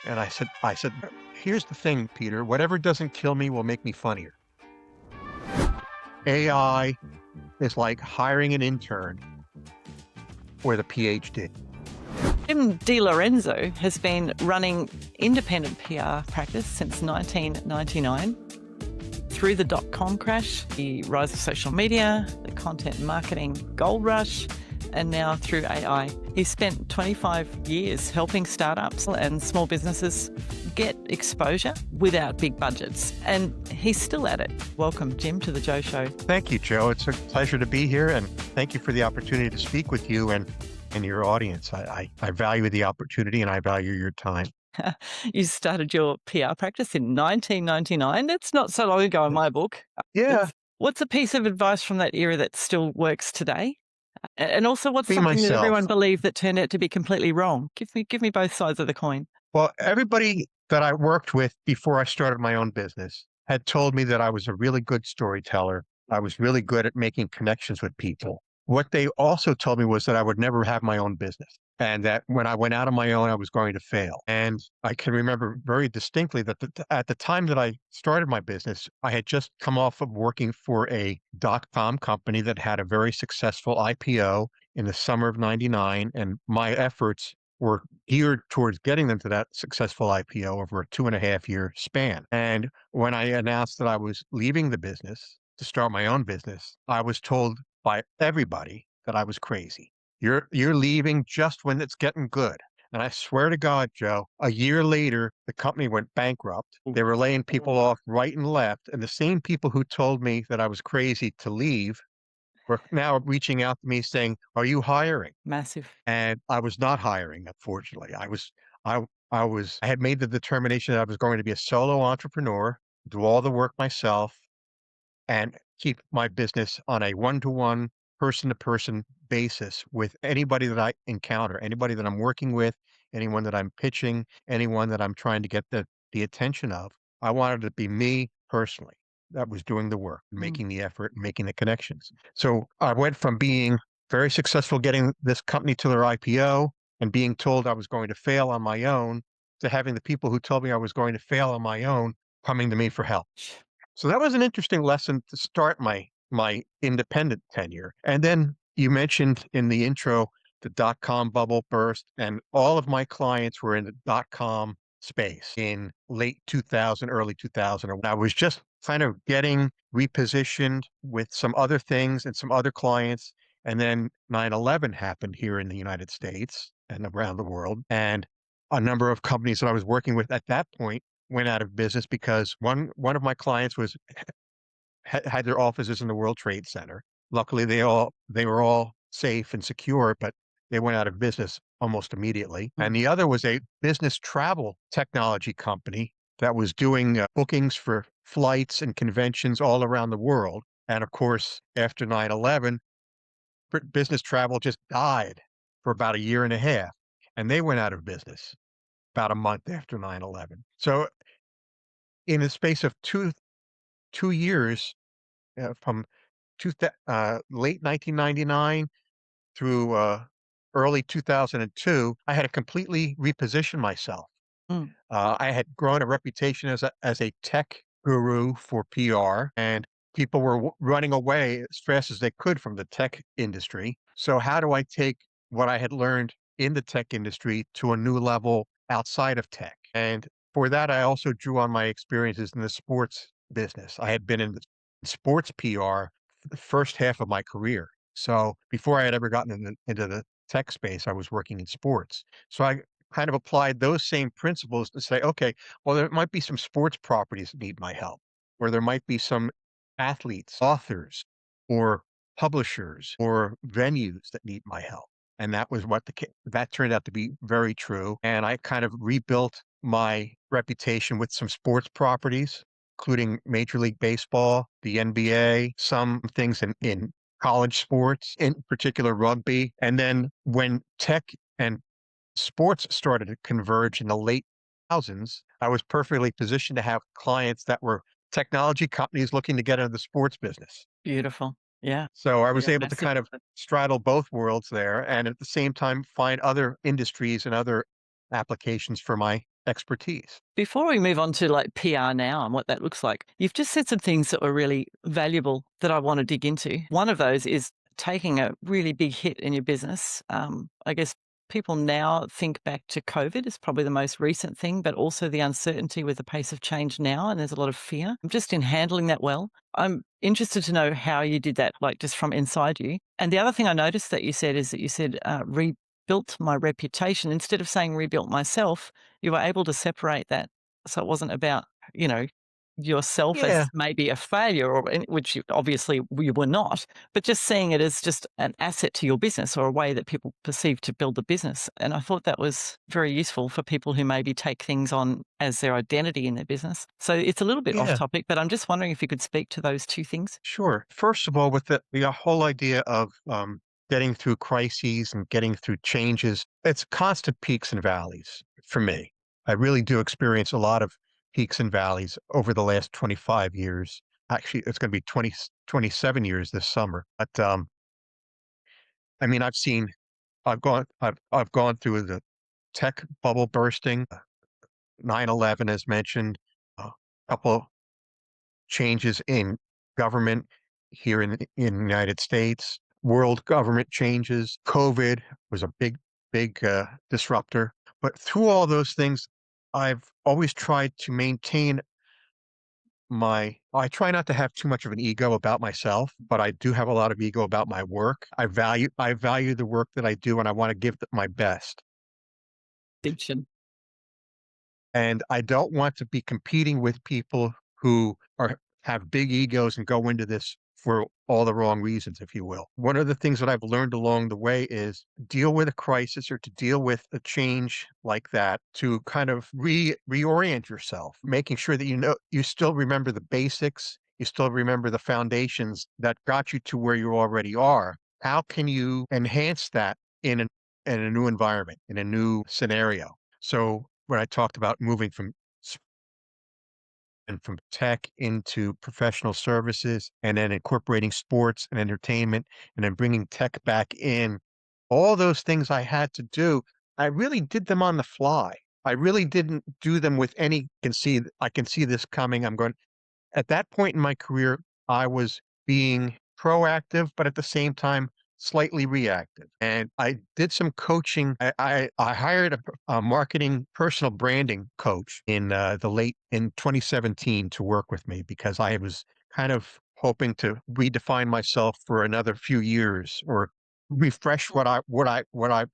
And I said, here's the thing, Peter, whatever doesn't kill me will make me funnier. AI is like hiring an intern with a PhD. Jim DeLorenzo has been running independent PR practice since 1999. Through the dot-com crash, the rise of social media, the content marketing gold rush, and now through AI. He's spent 25 years helping startups and small businesses get exposure without big budgets. And he's still at it. Welcome, Jim, to the Joe Show. Thank you, Joe. It's a pleasure to be here, and thank you for the opportunity to speak with you and your audience. I value the opportunity and I value your time. You started your PR practice in 1999. That's not so long ago in my book. Yeah, What's a piece of advice from that era that still works today? And also, what's be something that myself. everyone believed that turned out to be completely wrong? Give me both sides of the coin. Well, everybody that I worked with before I started my own business had told me that I was a really good storyteller. I was really good at making connections with people. What they also told me was that I would never have my own business and that when I went out on my own, I was going to fail. And I can remember very distinctly that at the time that I started my business, I had just come off of working for a dot-com company that had a very successful IPO in the summer of 99. And my efforts were geared towards getting them to that successful IPO over a 2.5 year span. And when I announced that I was leaving the business to start my own business, I was told by everybody that I was crazy. You're leaving just when it's getting good. And I swear to God, Joe, a year later, the company went bankrupt. They were laying people off right and left. And the same people who told me that I was crazy to leave were now reaching out to me saying, "Are you hiring?" Massive. And I was not hiring, unfortunately. I I had made the determination that I was going to be a solo entrepreneur, do all the work myself, and keep my business on a one-to-one, person-to-person basis with anybody that I encounter, anybody that I'm working with, anyone that I'm pitching, anyone that I'm trying to get the attention of. I wanted to be me personally that was doing the work, Mm. making the effort, making the connections. So I went from being very successful getting this company to their IPO and being told I was going to fail on my own to having the people who told me I was going to fail on my own coming to me for help. So that was an interesting lesson to start my independent tenure. And then you mentioned in the intro the dot-com bubble burst, and all of my clients were in the dot-com space in late 2000, early 2000. And I was just kind of getting repositioned with some other things and some other clients. And then 9/11 happened here in the United States and around the world. And a number of companies that I was working with at that point went out of business because one of my clients was had their offices in the World Trade Center. Luckily, they were all safe and secure, but they went out of business almost immediately. And Mm. the other was a business travel technology company that was doing bookings for flights and conventions all around the world. And of course, after 9/11, business travel just died for about a year and a half, and they went out of business about a month after 9/11. So in the space of 2 years, from late 1999 through early 2002, I had to completely reposition myself. Mm. I had grown a reputation as a tech guru for PR, and people were running away as fast as they could from the tech industry. So, how do I take what I had learned in the tech industry to a new level outside of tech? And for that, I also drew on my experiences in the sports business. I had been in the sports PR for the first half of my career. So, before I had ever gotten into the tech space, I was working in sports. So, I kind of applied those same principles to say, okay, well, there might be some sports properties that need my help, or there might be some athletes, authors, or publishers, or venues that need my help. And that was that turned out to be very true. And I kind of rebuilt my reputation with some sports properties, including Major League Baseball, the NBA, some things in college sports, in particular rugby. And then when tech and sports started to converge in the late thousands, I was perfectly positioned to have clients that were technology companies looking to get into the sports business. Beautiful. Yeah. So I was Yeah. able to Massive. kind of straddle both worlds there and at the same time find other industries and other applications for my expertise. Before we move on to like PR now and what that looks like, you've just said some things that were really valuable that I want to dig into. One of those is taking a really big hit in your business. I guess people now think back to COVID is probably the most recent thing, but also the uncertainty with the pace of change now. And there's a lot of fear just in handling that well. I'm interested to know how you did that, like just from inside you. And the other thing I noticed that you said is that you said, rebuilt my reputation. Instead of saying rebuilt myself, you were able to separate that. So it wasn't about, you know, yourself Yeah, as maybe a failure or which you, obviously you were not, but just seeing it as just an asset to your business or a way that people perceive to build the business. And I thought that was very useful for people who maybe take things on as their identity in their business. So it's a little bit off yeah, topic, but I'm just wondering if you could speak to those two things. sure. First of all, with the whole idea of getting through crises and getting through changes, it's constant peaks and valleys for me. I really do experience a lot of peaks and valleys over the last 25 years. Actually, it's going to be 27 years this summer. But I mean, I've gone through the tech bubble bursting, 9/11 as mentioned, a couple changes in government here in the United States, world government changes. COVID was a big disruptor. But through all those things, I've always tried to maintain I try not to have too much of an ego about myself, but I do have a lot of ego about my work. I value the work that I do, and I want to give my best. Distinction. And I don't want to be competing with people who are have big egos and go into this for all the wrong reasons, if you will. One of the things that I've learned along the way is deal with a crisis or to deal with a change like that to kind of reorient yourself, making sure that you still remember the basics, you still remember the foundations that got you to where you already are. How can you enhance that in in a new environment, in a new scenario? So when I talked about moving from tech into professional services and then incorporating sports and entertainment and then bringing tech back in, all those things I had to do, I really did them on the fly. I really didn't do them with any I can see this coming. I'm going at that point in my career, I was being proactive, but at the same time, slightly reactive. And I did some coaching. I hired a marketing personal branding coach in 2017 to work with me because I was kind of hoping to redefine myself for another few years or refresh what I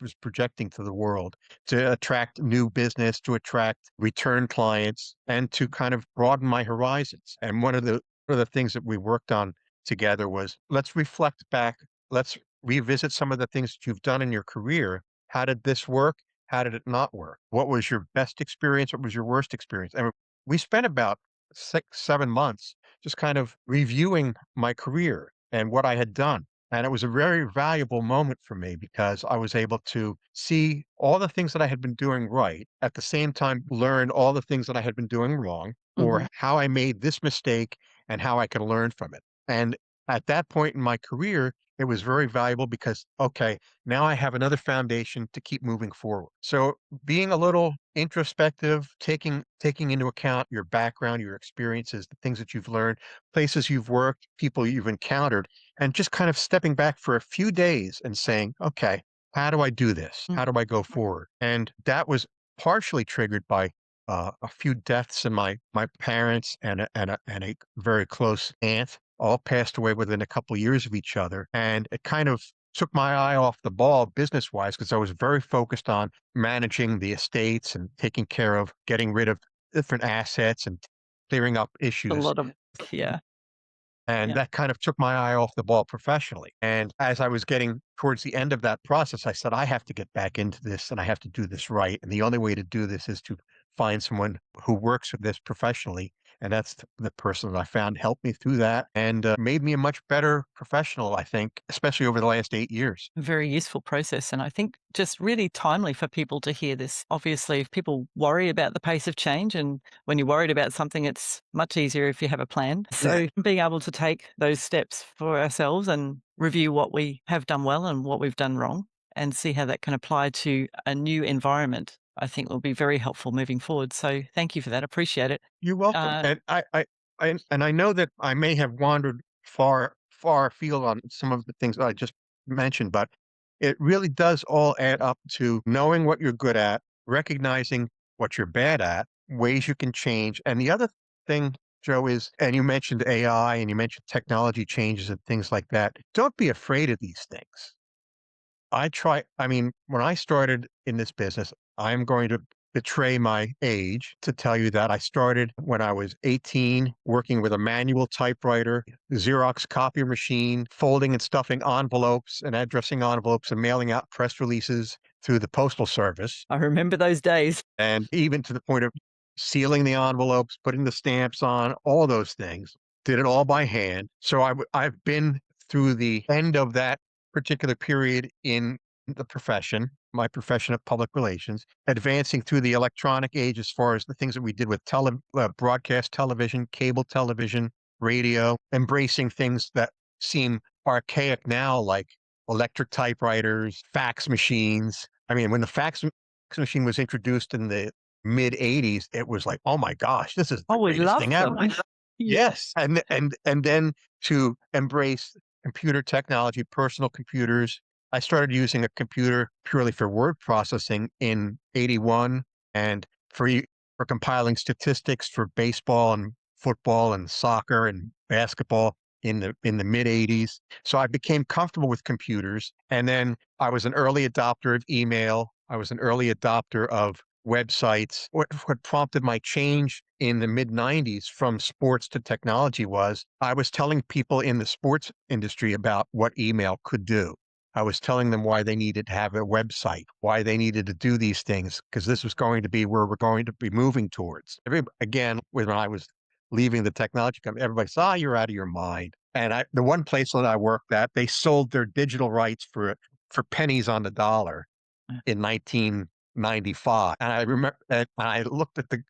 was projecting to the world to attract new business, to attract return clients, and to kind of broaden my horizons. And one of the things that we worked on together was let's reflect back, let's revisit some of the things that you've done in your career. How did this work? How did it not work? What was your best experience? What was your worst experience? And we spent about 6, 7 months just kind of reviewing my career and what I had done. And it was a very valuable moment for me because I was able to see all the things that I had been doing right, at the same time, learn all the things that I had been doing wrong, Mhm. or how I made this mistake and how I can learn from it. And at that point in my career, it was very valuable because, okay, now I have another foundation to keep moving forward. So being a little introspective, taking into account your background, your experiences, the things that you've learned, places you've worked, people you've encountered, and just kind of stepping back for a few days and saying, okay, how do I do this? Mm. How do I go forward? And that was partially triggered by a few deaths in my parents and a very close aunt all passed away within a couple of years of each other, and it kind of took my eye off the ball business wise because I was very focused on managing the estates and taking care of getting rid of different assets and clearing up A issues. lot of, yeah, And yeah. that kind of took my eye off the ball professionally. And as I was getting towards the end of that process, I said, I have to get back into this and I have to do this right. And the only way to do this is to find someone who works with this professionally. And that's the person that I found helped me through that and made me a much better professional, I think, especially over the last 8 years. A very useful process. And I think just really timely for people to hear this. Obviously, if people worry about the pace of change, and when you're worried about something, it's much easier if you have a plan. Yeah. So being able to take those steps for ourselves and review what we have done well and what we've done wrong and see how that can apply to a new environment I think will be very helpful moving forward. So thank you for that. Appreciate it. You're welcome. Uh, And I know that I may have wandered far afield on some of the things that I just mentioned, but it really does all add up to knowing what you're good at, recognizing what you're bad at, ways you can change. And the other thing, Joe, is, and you mentioned AI and you mentioned technology changes and things like that. Don't be afraid of these things. I mean, when I started in this business, I'm going to betray my age to tell you that I started when I was 18, working with a manual typewriter, Xerox copy machine, folding and stuffing envelopes and addressing envelopes and mailing out press releases through the postal service. I remember those days. And even to the point of sealing the envelopes, putting the stamps on, all those things. Did it all by hand. So I've been through the end of that particular period in the profession, my profession of public relations, advancing through the electronic age as far as the things that we did with broadcast television, cable television, radio, embracing things that seem archaic now, like electric typewriters, fax machines. I mean, when the fax machine was introduced in the mid '80s, it was like, "Oh my gosh, this is the Oh, we greatest thing loved ever." them. Yeah. Yes, and then to embrace computer technology, personal computers. I started using a computer purely for word processing in '81 and for compiling statistics for baseball and football and soccer and basketball in the mid '80s. So I became comfortable with computers, and then I was an early adopter of email. I was an early adopter of websites. What prompted my change in the mid '90s from sports to technology was I was telling people in the sports industry about what email could do. I was telling them why they needed to have a website, why they needed to do these things, because this was going to be where we're going to be moving towards. Again, when I was leaving the technology company, everybody said, "Ah, you're out of your mind." And the one place that I worked at, they sold their digital rights for pennies on the dollar in 1995. And I remember, and I looked at the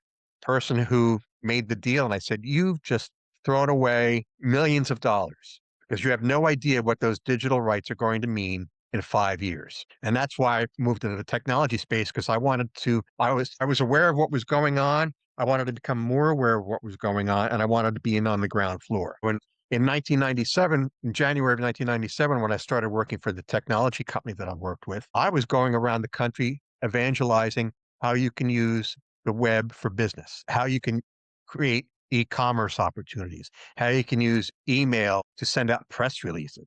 person who made the deal and I said, "You've just thrown away millions of dollars because you have no idea what those digital rights are going to mean in 5 years." And that's why I moved into the technology space, because I was aware of what was going on. I wanted to become more aware of what was going on, and I wanted to be in on the ground floor. In 1997, in January of 1997, when I started working for the technology company that I worked with, I was going around the country evangelizing how you can use the web for business, how you can create e-commerce opportunities, how you can use email to send out press releases,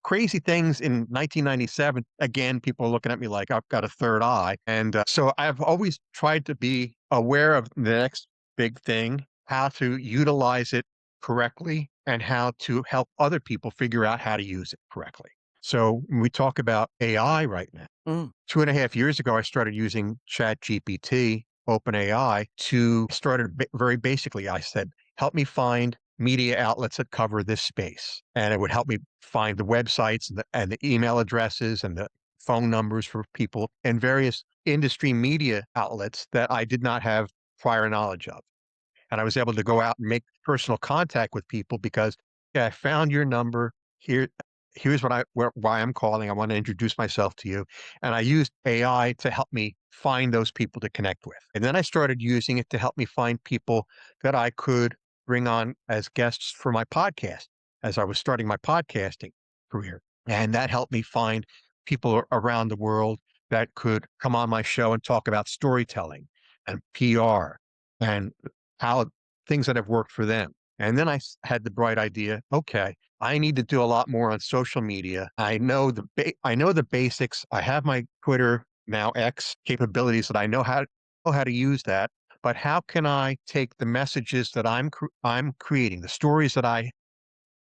crazy things in 1997. Again, people are looking at me like I've got a third eye. And so I've always tried to be aware of the next big thing, how to utilize it correctly, and how to help other people figure out how to use it correctly. So when we talk about AI right now, Mm. 2.5 years ago, I started using ChatGPT, OpenAI, to started very basically. I said, help me find media outlets that cover this space. And it would help me find the websites and the email addresses and the phone numbers for people and various industry media outlets that I did not have prior knowledge of. And I was able to go out and make personal contact with people because, yeah, I found your number here. Here's why I'm calling. I want to introduce myself to you. And I used AI to help me find those people to connect with. And then I started using it to help me find people that I could bring on as guests for my podcast as I was starting my podcasting career. And that helped me find people around the world that could come on my show and talk about storytelling and PR and how things that have worked for them. And then had the bright idea, okay, I need to do a lot more on social media. I know the basics. I have my Twitter, now X, capabilities that I know how to use that. But how can I take the messages that I'm creating, the stories that I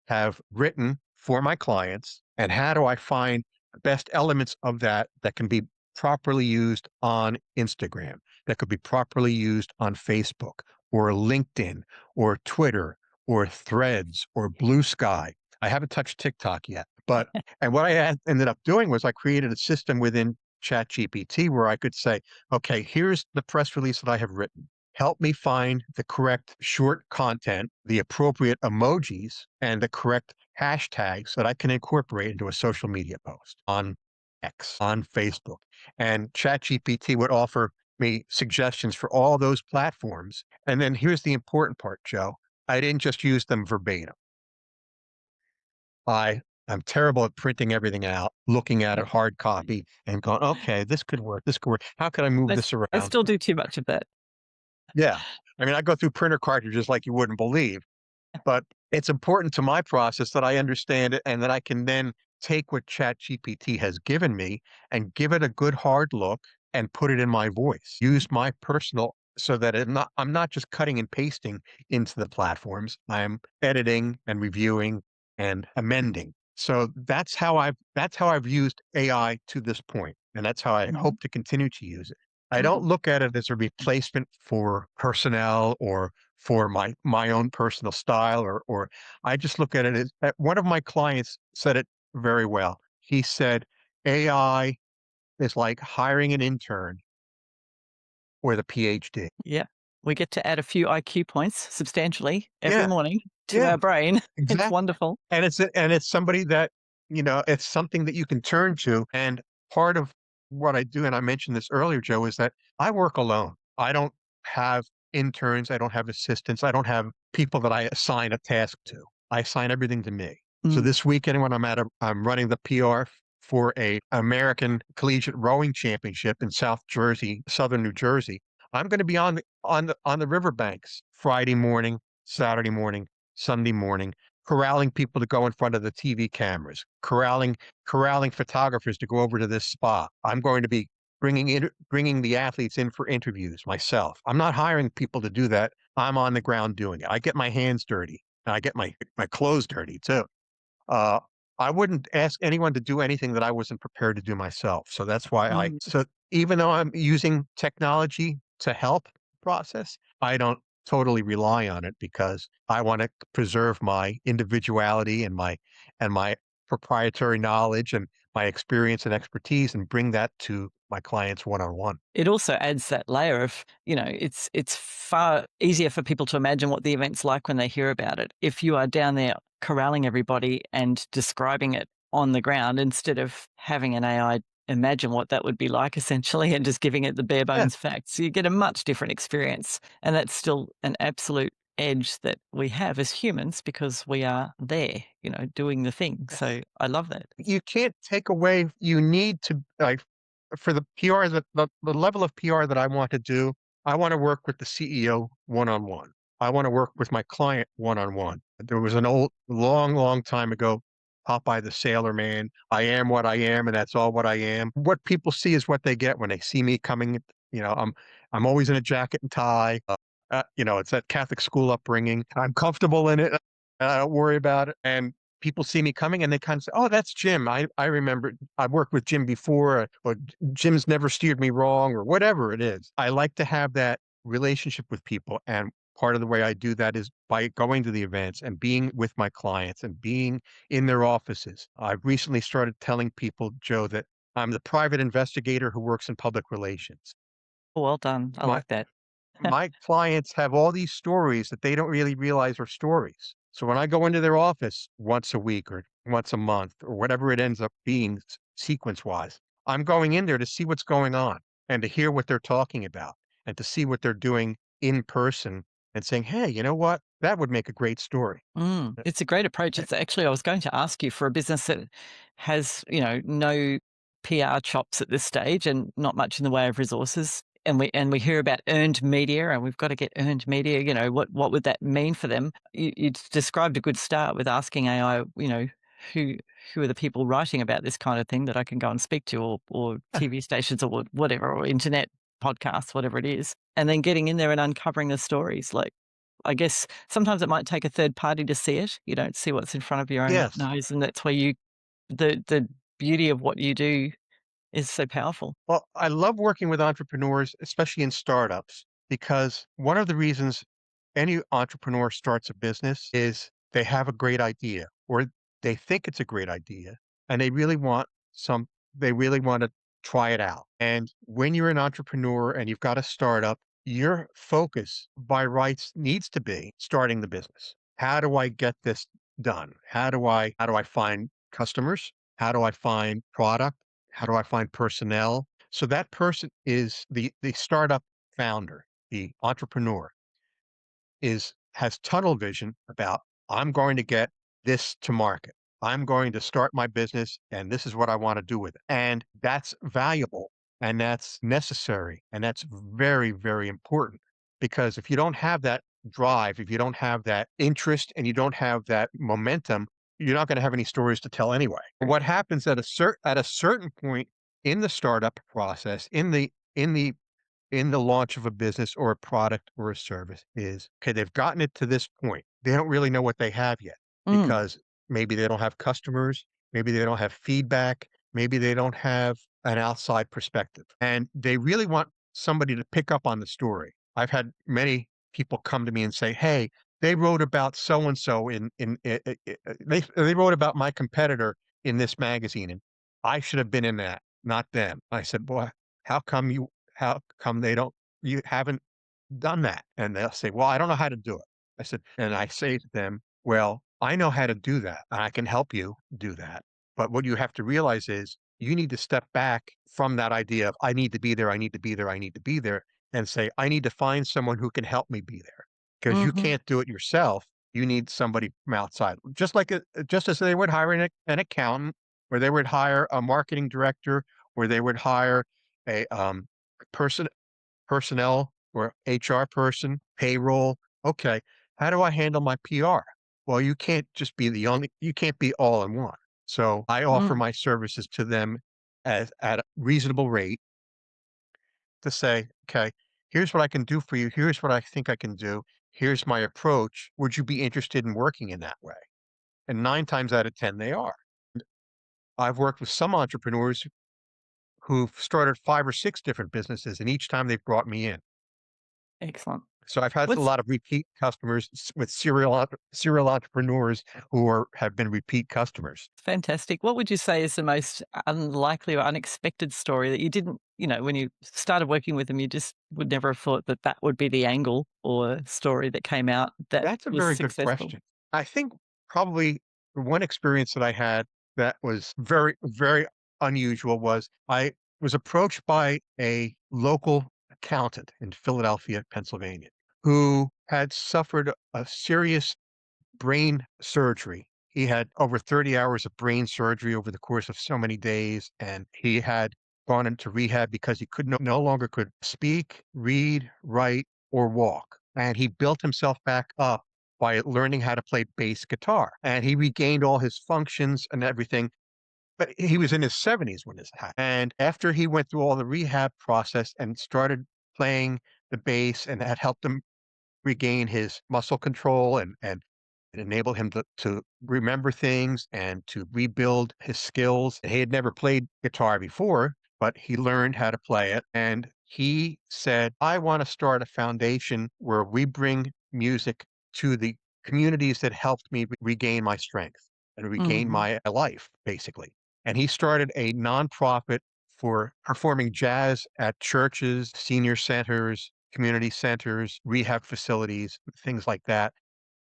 have written for my clients, and how do I find the best elements of that can be properly used on Instagram, that could be properly used on Facebook or LinkedIn or Twitter or Threads or Blue Sky. I haven't touched TikTok yet, but and what ended up doing was I created a system within ChatGPT where I could say, okay, here's the press release that I have written. Help me find the correct short content, the appropriate emojis, and the correct hashtags that I can incorporate into a social media post on X, on Facebook. And ChatGPT would offer me suggestions for all those platforms. And then here's the important part, Joe. I didn't just use them verbatim. I'm terrible at printing everything out, looking at it Yep. hard copy and going, okay, this could work. This could work. How could I move this I around? still do too much of that. Yeah. I mean, I go through printer cartridges like you wouldn't believe. But it's important to my process that I understand it and that I can then take what ChatGPT has given me and give it a good hard look and put it in my voice. Use my personal so that I'm not just cutting and pasting into the platforms. I'm editing and reviewing and amending. So that's how I've used AI to this point, and that's how I Mhm. hope to continue to use it. I don't Mm. look at it as a replacement for personnel or for my own personal style or I just look at it as one of my clients said it very well. He said, "AI is like hiring an intern with a PhD." Yeah. We get to add a few IQ points substantially every Yeah, morning to yeah, our brain. It's exactly. wonderful. And it's somebody that, it's something that you can turn to, and part of what I do, and I mentioned this earlier, Joe, is that I work alone. I don't have interns, I don't have assistants, I don't have people that I assign a task to. I assign everything to me. So Mm. this weekend when I'm running the PR for a American Collegiate Rowing Championship in South Jersey, Southern New Jersey. I'm gonna be on the riverbanks Friday morning, Saturday morning, Sunday morning, corralling people to go in front of the TV cameras, corralling photographers to go over to this spot. I'm going to be bringing the athletes in for interviews myself. I'm not hiring people to do that. I'm on the ground doing it. I get my hands dirty, and I get my clothes dirty too. Uh, I wouldn't ask anyone to do anything that I wasn't prepared to do myself. So that's why Mm. even though I'm using technology to help process, I don't totally rely on it because I want to preserve my individuality and my proprietary knowledge and my experience and expertise and bring that to my clients one on one. It also adds that layer of, it's far easier for people to imagine what the event's like when they hear about it. If you are down there corralling everybody and describing it on the ground instead of having an AI imagine what that would be like essentially and just giving it the bare Yeah. bones facts, you get a much different experience. And that's still an absolute edge that we have as humans because we are there, doing the thing. So I love that. You can't take away you need to like for the PR the level of PR that I want to do, I want to work with the CEO one on one. I want to work with my client one on one. There was an old long time ago Popeye the Sailor Man. I am what I am and that's all what I am. What people see is what they get when they see me coming, you know, I'm always in a jacket and tie. It's that Catholic school upbringing. I'm comfortable in it. I don't worry about it. And people see me coming and they kind of say, "Oh, that's Jim. I remember I've worked with Jim before, or Jim's never steered me wrong, or whatever it is." I like to have that relationship with people, and part of the way I do that is by going to the events and being with my clients and being in their offices. I've recently started telling people, Joe, that I'm the private investigator who works in public relations. Well done. I My like that. my clients have all these stories that they don't really realize are stories. So when I go into their office once a week or once a month or whatever it ends up being sequence wise, I'm going in there to see what's going on and to hear what they're talking about and to see what they're doing in person and saying, "Hey, you know what? That would make a great story." It's a great approach. It's actually, I was going to ask you for a business that has, no PR chops at this stage and not much in the way of resources. And we hear about earned media, and we've got to get earned media. What would that mean for them? You described a good start with asking AI, who who are the people writing about this kind of thing that I can go and speak to, or TV stations, or whatever, or internet podcasts, whatever it is, and then getting in there and uncovering the stories. Like, I guess sometimes it might take a third party to see it. You don't see what's in front of your own Yes. nose, and that's where the beauty of what you do is so powerful. Well, I love working with entrepreneurs, especially in startups, because one of the reasons any entrepreneur starts a business is they have a great idea or they think it's a great idea and some, they really want to try it out. And when you're an entrepreneur and you've got a startup, your focus by rights needs to be starting the business. How do I get this done? How do I find customers? How do I find product? How do I find personnel? So that person is the startup founder, the entrepreneur has tunnel vision about, I'm going to get this to market. I'm going to start my business and this is what I want to do with it. And that's valuable and that's necessary. And that's very, very important because if you don't have that drive, if you don't have that interest and you don't have that momentum, you're not going to have any stories to tell anyway. What happens at a certain point in the startup process, in the launch of a business or a product or a service is, okay, they've gotten it to this point. They don't really know what they have yet Mm. because maybe they don't have customers, maybe they don't have feedback, maybe they don't have an outside perspective. And they really want somebody to pick up on the story. I've had many people come to me and say, "Hey, they wrote about so and so they wrote about my competitor in this magazine and I should have been in that, not them." I said, "Boy, how come you how come you haven't done that?" And they'll say, "Well, I don't know how to do it." I say to them, "Well, I know how to do that, and I can help you do that. But what you have to realize is you need to step back from that idea of I need to be there, I need to be there, I need to be there, and say, I need to find someone who can help me be there. Because you Mhm. can't do it yourself. You need somebody from outside. Just as they would hire an accountant, or they would hire a marketing director, or they would hire a person personnel or HR person, payroll. Okay, how do I handle my PR? Well, you can't be all in one. So I offer Mm. my services to them at a reasonable rate to say, okay, here's what I can do for you. Here's what I think I can do. Here's my approach. Would you be interested in working in that way? And 9 times out of 10, they are. I've worked with some entrepreneurs who've started 5 or 6 different businesses, and each time they've brought me in. Excellent. So I've had a What's lot of repeat customers with serial entrepreneurs have been repeat customers. fantastic. What would you say is the most unlikely or unexpected story that you didn't, when you started working with them, you just would never have thought that that would be the angle or story that came out that That's a was very good successful? question. I think probably the one experience that I had that was very, very unusual was I was approached by a local accountant in Philadelphia, Pennsylvania, who had suffered a serious brain surgery. He had over 30 hours of brain surgery over the course of so many days, and he had gone into rehab because he could no longer could speak, read, write, or walk. And he built himself back up by learning how to play bass guitar. And he regained all his functions and everything. But he was in his 70s when this happened. And after he went through all the rehab process and started playing the bass and that helped him regain his muscle control and it enabled him to remember things and to rebuild his skills. He had never played guitar before, but he learned how to play it. And he said, I want to start a foundation where we bring music to the communities that helped me regain my strength and regain Mhm. my life, basically. And he started a nonprofit for performing jazz at churches, senior centers, community centers, rehab facilities, things like that.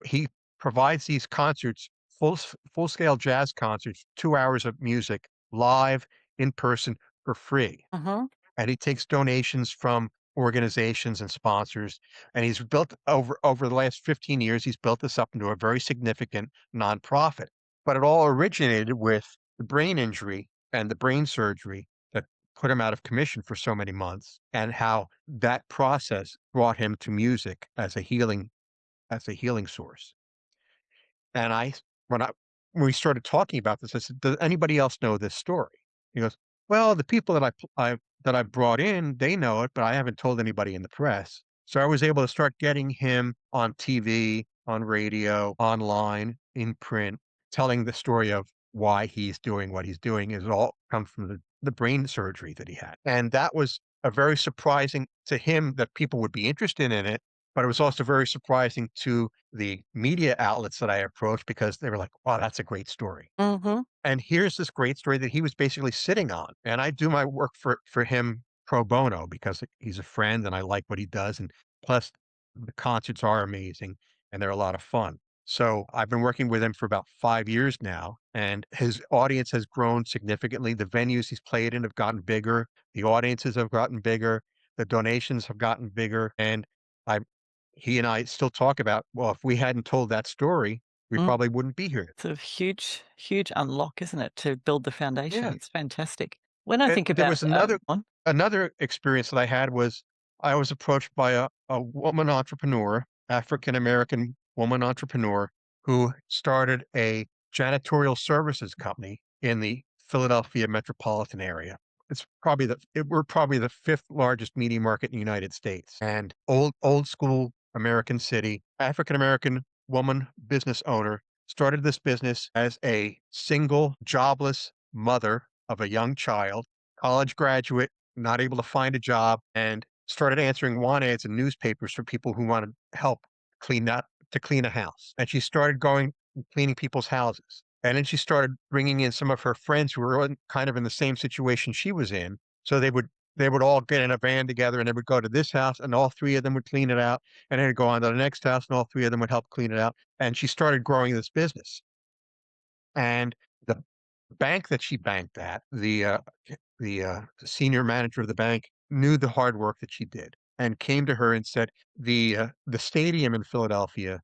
He provides these concerts, full-scale jazz concerts, 2 hours of music, live, in person, for free, Uh-huh. and he takes donations from organizations and sponsors, and he's built over the last 15 years, he's built this up into a very significant nonprofit, but it all originated with the brain injury and the brain surgery that put him out of commission for so many months, and how that process brought him to music as a healing source. And when I when we started talking about this, I said, "Does anybody else know this story?" He goes, "Well, the people that I brought in, they know it, but I haven't told anybody in the press." So I was able to start getting him on TV, on radio, online, in print, telling the story of why he's doing what he's doing. It all comes from the brain surgery that he had. And that was a very surprising to him that people would be interested in it, but it was also very surprising to the media outlets that I approached because they were like, "Wow, that's a great story." Mhm. And here's this great story that he was basically sitting on. And I do my work for him pro bono because he's a friend and I like what he does. And plus, the concerts are amazing and they're a lot of fun. So I've been working with him for about 5 years now, and his audience has grown significantly. The venues he's played in have gotten bigger. The audiences have gotten bigger. The donations have gotten bigger. And I, he and I still talk about, well, if we hadn't told that story, we Mm. probably wouldn't be here. It's a huge, huge unlock, isn't it, to build the foundation? Yeah. It's fantastic. When I think There about was another experience that I had was I was approached by a woman entrepreneur, African American woman entrepreneur, who started a janitorial services company in the Philadelphia metropolitan area. We're probably the fifth largest media market in the United States, and old school American city. African American woman business owner started this business as a single jobless mother of a young child, college graduate, not able to find a job, and started answering want ads in newspapers for people who wanted help clean a house. And she started going and cleaning people's houses. And then she started bringing in some of her friends who were kind of in the same situation she was in. So they would all get in a van together and they would go to this house and all three of them would clean it out. And then it'd go on to the next house and all three of them would help clean it out. And she started growing this business. And the bank that she banked at, the senior manager of the bank knew the hard work that she did and came to her and said, the stadium in Philadelphia,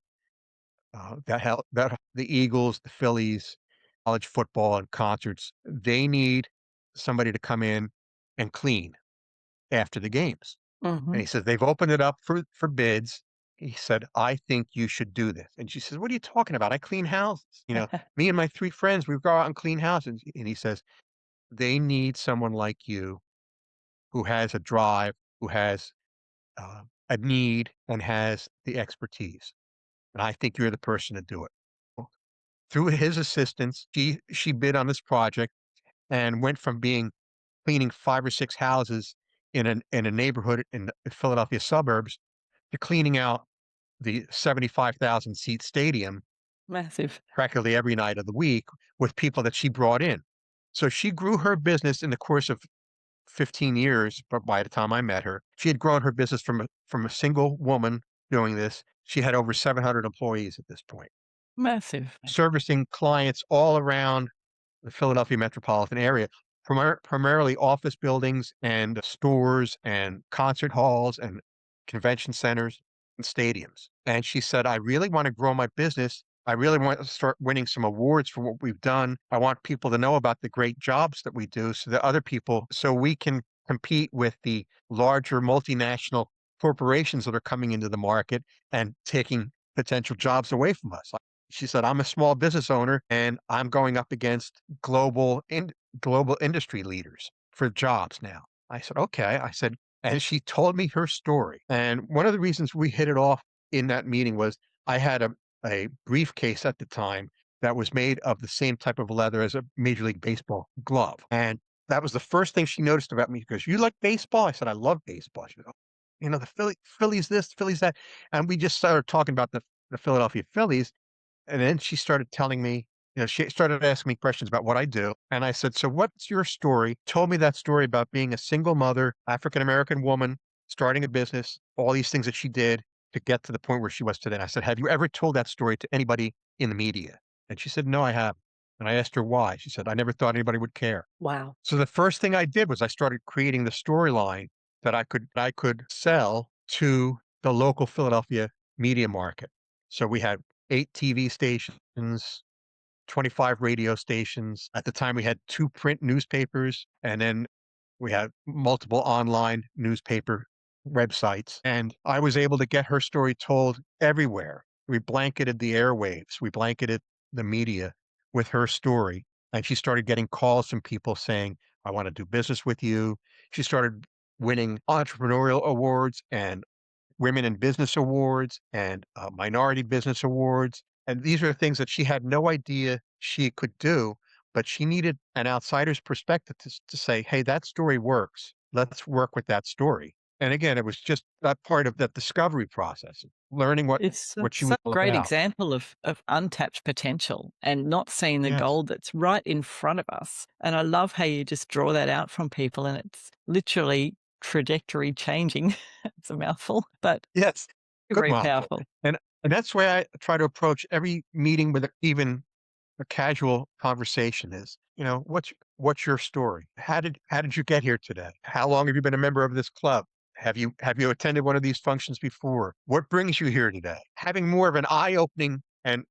that the Eagles, the Phillies, college football and concerts, they need somebody to come in and clean after the games. And Mhm. he said, they've opened it up for bids. He said, I think you should do this. And she says, what are you talking about? I clean houses. Me and my three friends, we go out and clean houses. And he says, they need someone like you who has a drive, who has a need and has the expertise. And I think you're the person to do it. Well, through his assistance, she bid on this project and went from being cleaning 5 or 6 houses in a neighborhood in the Philadelphia suburbs to cleaning out the 75,000 seat stadium Massive. practically every night of the week with people that she brought in. So she grew her business in the course of 15 years, but by the time I met her, she had grown her business from a single woman doing this. She had over 700 employees at this point, Massive. servicing clients all around the Philadelphia metropolitan area, primarily office buildings and stores and concert halls and convention centers and stadiums. And she said, I really want to grow my business. I really want to start winning some awards for what we've done. I want people to know about the great jobs that we do so we can compete with the larger multinational corporations that are coming into the market and taking potential jobs away from us. She said, I'm a small business owner and I'm going up against global industry leaders for jobs now. I said, okay. I said, and she told me her story. And one of the reasons we hit it off in that meeting was I had a briefcase at the time that was made of the same type of leather as a Major League Baseball glove. And that was the first thing she noticed about me. She goes, you like baseball? I said, I love baseball. She goes, "Oh, the Phillies this, Phillies that." And we just started talking about the Philadelphia Phillies. And then she started telling me, she started asking me questions about what I do. And I said, so what's your story? Told me that story about being a single mother, African American woman, starting a business, all these things that she did to get to the point where she was today. And I said, have you ever told that story to anybody in the media? And she said, no, I haven't. And I asked her why. She said, I never thought anybody would care. Wow. So the first thing I did was I started creating the storyline that I could sell to the local Philadelphia media market. So we had 8 TV stations, 25 radio stations. At the time, we had 2 print newspapers, and then we had multiple online newspaper websites. And I was able to get her story told everywhere. We blanketed the airwaves, we blanketed the media with her story. And she started getting calls from people saying, I want to do business with you. She started winning entrepreneurial awards and women in business awards and minority business awards. And these are things that she had no idea she could do, but she needed an outsider's perspective to say, hey, that story works. Let's work with that story. And again, it was just that part of that discovery process, learning It's what she was such a all great about. example of untapped potential and not seeing the Yes. gold that's right in front of us. And I love how you just draw that out from people and it's literally trajectory changing. It's a mouthful, but Yes. Good very mouthful. powerful. And And that's the way I try to approach every meeting with even a casual conversation is, what's your story? How did you get here today? How long have you been a member of this club? Have you attended one of these functions before? What brings you here today? Having more of an eye-opening and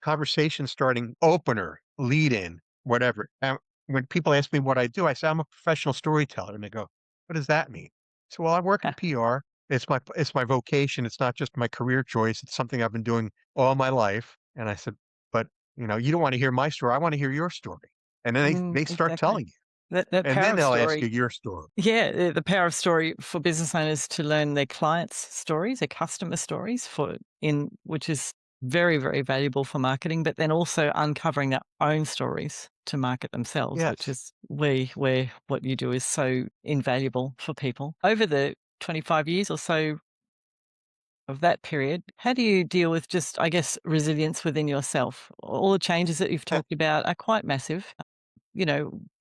conversation starting opener, lead in, whatever. And when people ask me what I do, I say I'm a professional storyteller, and they go, "What does that mean?" So, well, I work in PR. It's my vocation. It's not just my career choice. It's something I've been doing all my life. And I said, but you don't want to hear my story. I want to hear your story. And then they start Exactly. telling you. That And power then of they'll ask story. you your story. Yeah, the power of story for business owners to learn their clients' stories, their customer stories which is very, very valuable for marketing, but then also uncovering their own stories to market themselves, which Yes. is where what you do is so invaluable for people. Over the 25 years or so of that period, how do you deal with just, I guess, resilience within yourself? All the changes that you've Eh, talked about are quite massive.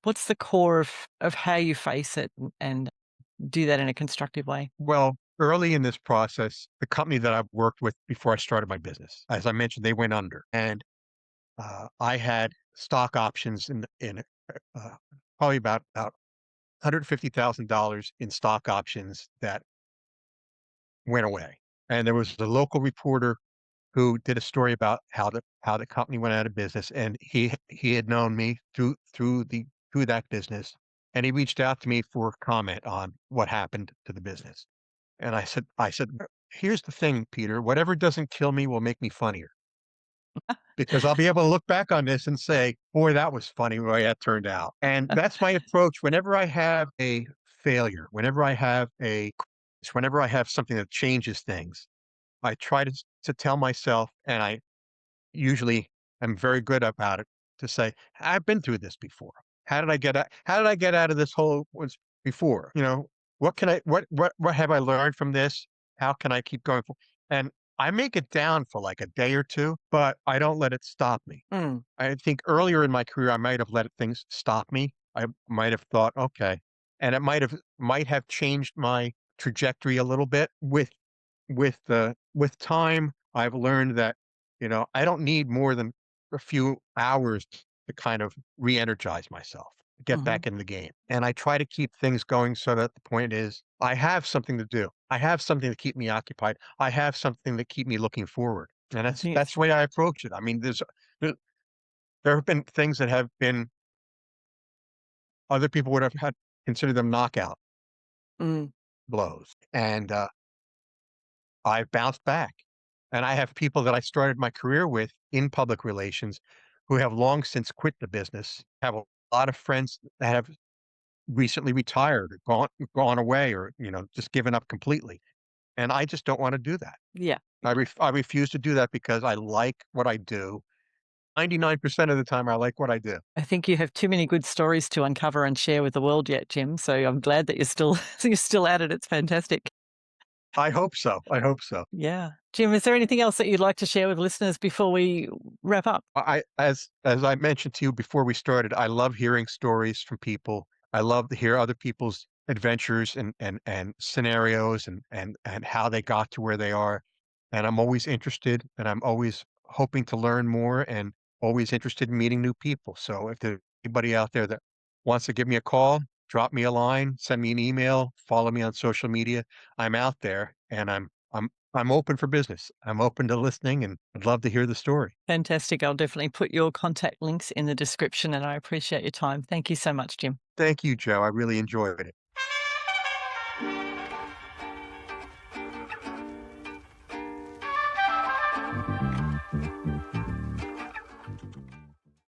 What's the core of how you face it and do that in a constructive way? Well, early in this process, the company that I've worked with before I started my business, as I mentioned, they went under. And I had stock options in uh, probably about $150,000 in stock options that went away. And there was a local reporter who did a story about how the company went out of business, and he had known me through that business, and he reached out to me for comment on what happened to the business. And I said, "Here's the thing, Peter, whatever doesn't kill me will make me funnier, because I'll be able to look back on this and say, 'Boy, that was funny the way that turned out.'" And that's my approach whenever I have a failure, whenever I have something that changes things. I try to tell myself, and I usually am very good about it, to say, "I've been through this before. How did I get out of this hole once before? What have I learned from this? How can I keep going for?" And I make it down for like a day or 2, but I don't let it stop me. Mm, I think earlier in my career, I might have let things stop me. I might have thought, "Okay," and it might have changed my trajectory a little bit. With time, I've learned that, I don't need more than a few hours to kind of re-energize myself, get mhm. back in the game. And I try to keep things going so that the point is I have something to do. I have something to keep me occupied. I have something to keep me looking forward. And I that's think that's it's the way I approach it. I mean, there, there have been things that have been other people would have had considered them knockout mm, blows. And I've bounced back. And I have people that I started my career with in public relations who have long since quit the business, have a lot of friends that have recently retired or gone away or, just given up completely. And I just don't want to do that. yeah. I refuse to do that because I like what I do. 99% of the time I like what I do. I think you have too many good stories to uncover and share with the world yet, Jim, so I'm glad that you're still you're still at it. It's fantastic. I hope so. I hope so. Yeah. Jim, is there anything else that you'd like to share with listeners before we wrap up? As I mentioned to you before we started, I love hearing stories from people. I love to hear other people's adventures and scenarios and how they got to where they are. And I'm always interested, and I'm always hoping to learn more, and always interested in meeting new people. So if there's anybody out there that wants to give me a call, drop me a line, send me an email, follow me on social media, I'm out there, and I'm open for business. I'm open to listening, and I'd love to hear the story. Fantastic. I'll definitely put your contact links in the description, and I appreciate your time. Thank you so much, Jim. Thank you, Joe. I really enjoyed it.